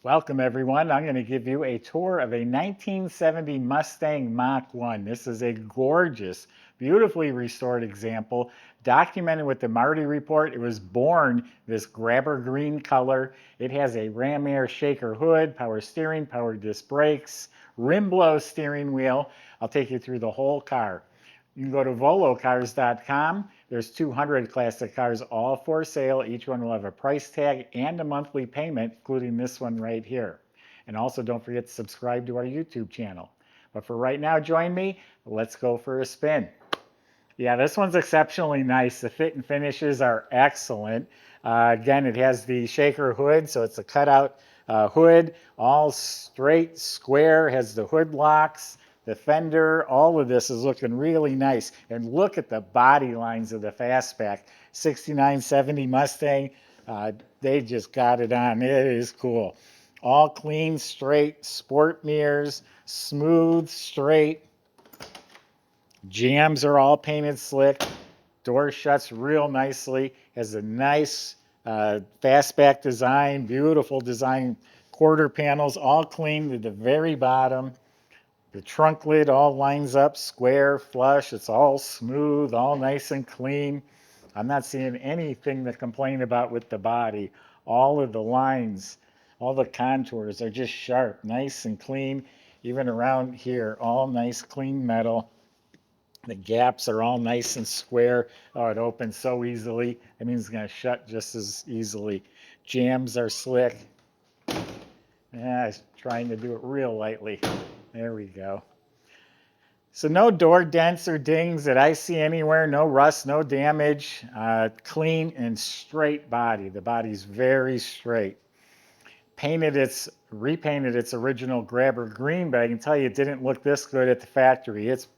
Welcome everyone. I'm going to give you a tour of a 1970 Mustang Mach 1. This is a gorgeous, beautifully restored example, documented with the Marti Report. It was born this grabber green color. It has a ram air shaker hood, power steering, power disc brakes, rim blow steering wheel. I'll take you through the whole car. You can go to volocars.com. There's 200 classic cars all for sale. Each one will have a price tag and a monthly payment, including this one right here. And also don't forget to subscribe to our YouTube channel. But for right now, join me. Let's go for a spin. Yeah, this one's exceptionally nice. The fit and finishes are excellent. Again, it has the shaker hood, so it's a cutout hood, all straight, square, has the hood locks, the fender. All of this is looking really nice. And look at the body lines of the fastback. 6970 Mustang, they just got it on. It is cool. All clean, straight, sport mirrors, smooth, straight. Jams are all painted slick. Door shuts real nicely. Has a nice fastback design, beautiful design. Quarter panels all clean to the very bottom. The trunk lid all lines up square, flush. It's all smooth, all nice and clean. I'm not seeing anything to complain about with the body. All of the lines, all the contours are just sharp, nice and clean. Even around here, all nice, clean metal. The gaps are all nice and square. Oh, it opens so easily. That means it's going to shut just as easily. Jams are slick. Yeah, I was trying to do it real lightly. There we go. So no door dents or dings that I see anywhere. No rust, no damage. Clean and straight body. The body's very straight. Repainted its original grabber green, but I can tell you it didn't look this good at the factory. It's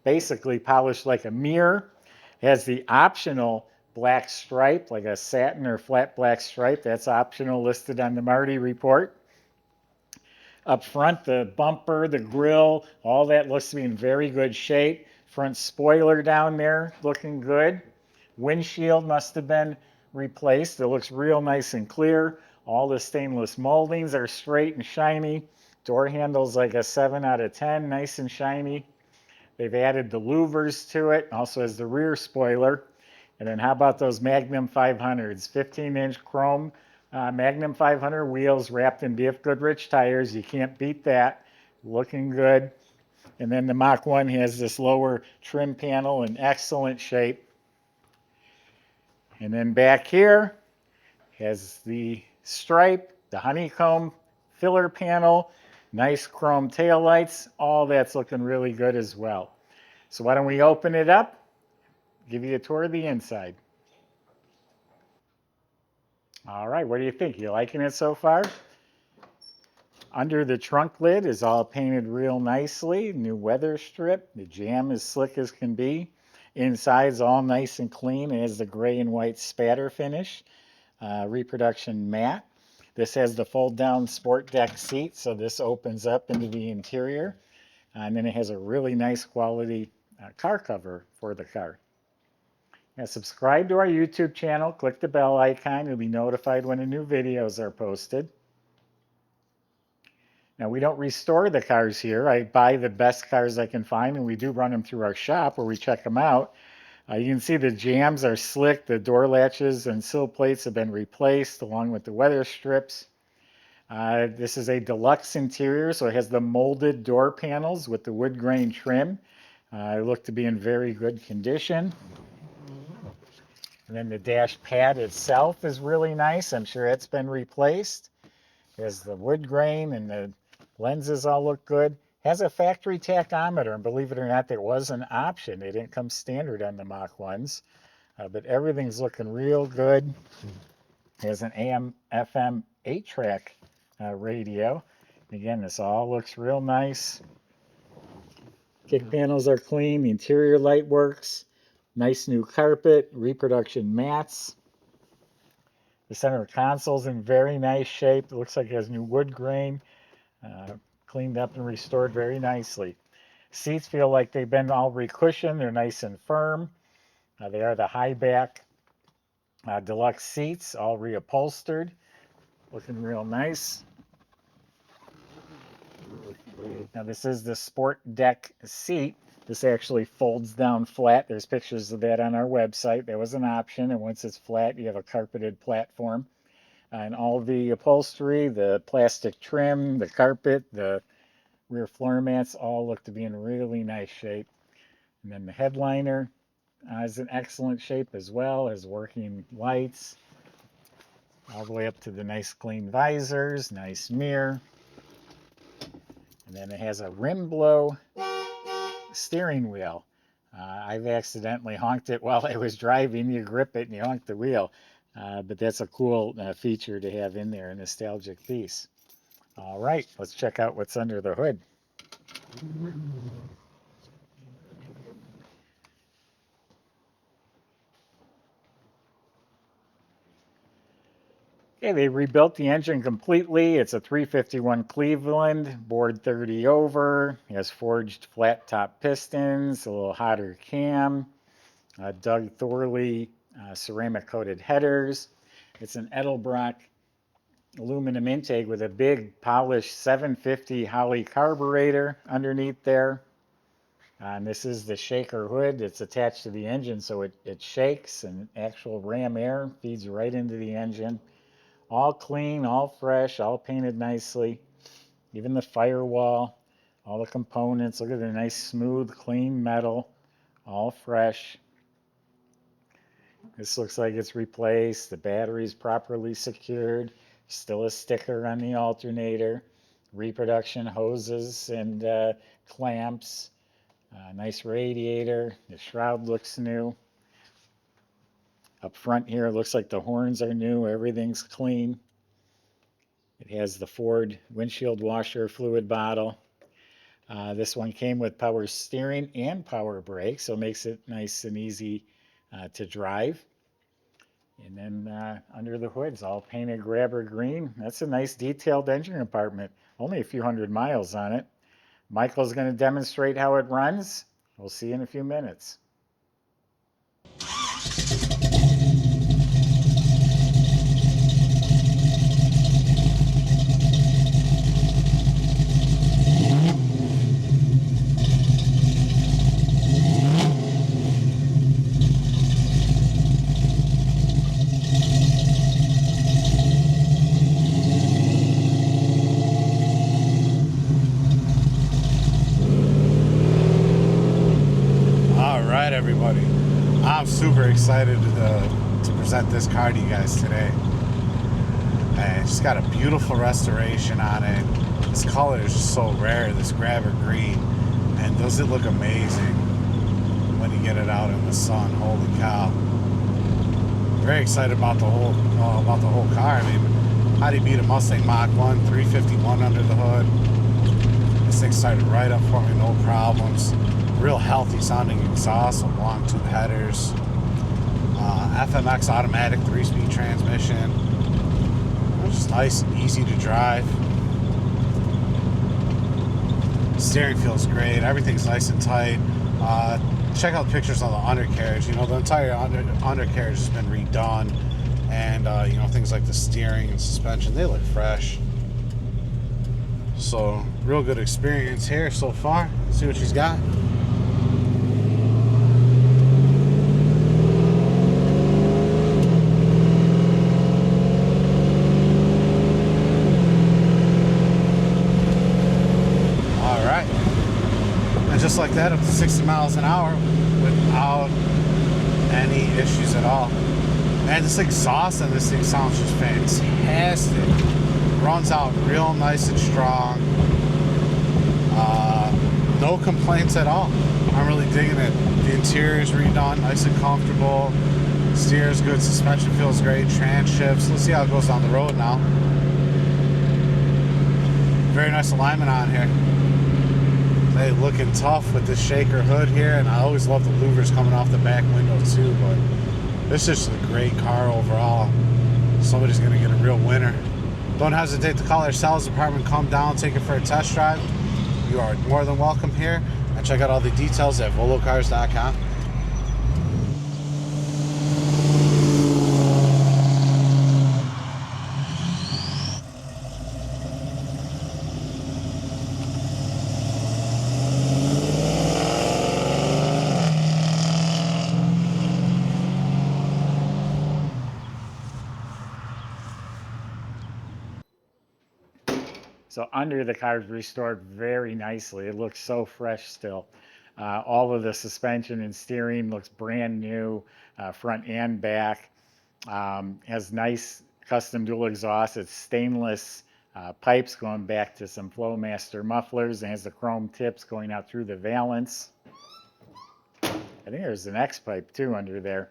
basically polished like a mirror. It has the optional black stripe, like a satin or flat black stripe. That's optional, listed on the Marti Report. Up front, the bumper, the grill, all that looks to be in very good shape. Front spoiler down there, looking good. Windshield must have been replaced. It looks real nice and clear. All the stainless moldings are straight and shiny. Door handles like a 7 out of 10, nice and shiny. They've added the louvers to it, also has the rear spoiler. And then how about those Magnum 500s? 15-inch chrome Magnum 500 wheels wrapped in BF Goodrich tires. You can't beat that. Looking good. And then the Mach 1 has this lower trim panel in excellent shape. And then back here has the stripe, the honeycomb filler panel, nice chrome taillights. All that's looking really good as well. So why don't we open it up, give you a tour of the inside. All right, what do you think? You liking it so far? Under the trunk lid is all painted real nicely. New weather strip. The jam is slick as can be. Inside's all nice and clean. It has the gray and white spatter finish. Reproduction matte. This has the fold down sport deck seat, so this opens up into the interior. And then it has a really nice quality car cover for the car. Now subscribe to our YouTube channel, click the bell icon, you'll be notified when the new videos are posted. Now we don't restore the cars here. I buy the best cars I can find, and we do run them through our shop where we check them out. You can see the jams are slick, the door latches and sill plates have been replaced along with the weather strips. This is a deluxe interior, so it has the molded door panels with the wood grain trim. They look to be in very good condition. And then the dash pad itself is really nice. I'm sure it's been replaced. There's the wood grain and the lenses all look good. Has a factory tachometer, and believe it or not, there was an option. It didn't come standard on the Mach 1s, but everything's looking real good. Has an AM, FM 8-track radio. Again, this all looks real nice. Kick panels are clean. The interior light works. Nice new carpet, reproduction mats. The center console's in very nice shape. It looks like it has new wood grain, cleaned up and restored very nicely. Seats feel like they've been all recushioned. They're nice and firm. They are the high back deluxe seats, all reupholstered. Looking real nice. Now this is the sport deck seat. This actually folds down flat. There's pictures of that on our website. That was an option, and once it's flat, you have a carpeted platform. And all the upholstery, the plastic trim, the carpet, the rear floor mats all look to be in really nice shape. And then the headliner is in excellent shape as well, has working lights, all the way up to the nice clean visors, nice mirror. And then it has a rim blow steering wheel. I've accidentally honked it while I was driving. You grip it and you honk the wheel. But that's a cool feature to have in there, a nostalgic piece. All right, let's check out what's under the hood. Okay, they rebuilt the engine completely. It's a 351 Cleveland, bored 30 over. It has forged flat top pistons, a little hotter cam, Doug Thorley ceramic coated headers. It's an Edelbrock aluminum intake with a big polished 750 Holley carburetor underneath there. And this is the shaker hood. It's attached to the engine, so it shakes, and actual ram air feeds right into the engine. All clean, all fresh, all painted nicely. Even the firewall, all the components. Look at the nice, smooth, clean metal, all fresh. This looks like it's replaced. The battery's properly secured. Still a sticker on the alternator. Reproduction hoses and clamps. Nice radiator. The shroud looks new. Up front here, it looks like the horns are new. Everything's clean. It has the Ford windshield washer fluid bottle. This one came with power steering and power brakes, so it makes it nice and easy to drive. And then under the hood, it's all painted grabber green. That's a nice detailed engine compartment. Only a few hundred miles on it. Michael's going to demonstrate how it runs. We'll see you in a few minutes. Everybody, I'm super excited to present this car to you guys today. And it's got a beautiful restoration on it. This color is just so rare, this grabber green, and does it look amazing when you get it out in the sun. Holy cow! Very excited about the whole car. I mean, how do you beat a Mustang Mach 1 351 under the hood? This thing started right up for me, no problems. Real healthy sounding exhaust, some long tube headers, FMX automatic 3-speed transmission. Just nice and easy to drive. Steering feels great. Everything's nice and tight. Check out pictures on the undercarriage. You know, the entire undercarriage has been redone, and you know, things like the steering and suspension, they look fresh. So real good experience here so far. Let's see what she's got. Just like that, up to 60 miles an hour without any issues at all. And this exhaust on this thing sounds just fantastic. Runs out real nice and strong. No complaints at all. I'm really digging it. The interior is redone, nice and comfortable. Steers good, suspension feels great, trans shifts. Let's see how it goes down the road now. Very nice alignment on here. They looking tough with this shaker hood here, and I always love the louvers coming off the back window too, but this is just a great car overall. Somebody's gonna get a real winner. Don't hesitate to call our sales department, come down, take it for a test drive. You are more than welcome here, and check out all the details at volocars.com. So under the car is restored very nicely. It looks so fresh still. All of the suspension and steering looks brand new, front and back. Has nice custom dual exhaust. It's stainless pipes going back to some Flowmaster mufflers, and has the chrome tips going out through the valance. I think there's an X pipe too under there.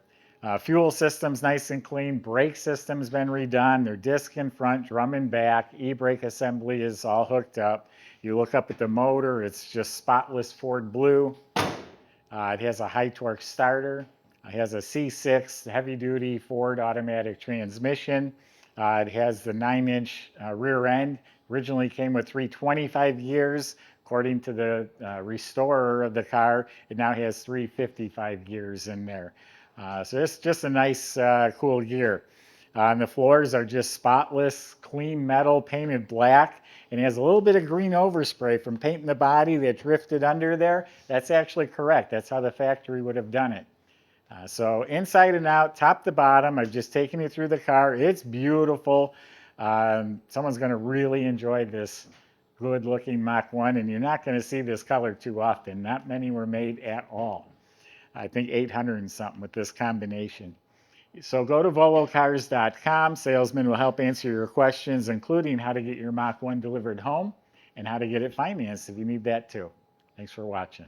Fuel system's nice and clean. Brake system's been redone. Their disc in front, drum in back. E-brake assembly is all hooked up. You look up at the motor, it's just spotless Ford blue. It has a high torque starter. It has a C6 heavy duty Ford automatic transmission. It has the 9-inch rear end. Originally came with 325 gears. According to the restorer of the car, it now has 355 gears in there. So it's just a nice, cool gear. And the floors are just spotless, clean metal, painted black, and it has a little bit of green overspray from painting the body that drifted under there. That's actually correct. That's how the factory would have done it. So inside and out, top to bottom, I've just taken you through the car. It's beautiful. Someone's going to really enjoy this good looking Mach 1, and you're not going to see this color too often. Not many were made at all. I think 800 and something with this combination. So go to volocars.com. Salesmen will help answer your questions, including how to get your Mach 1 delivered home and how to get it financed if you need that too. Thanks for watching.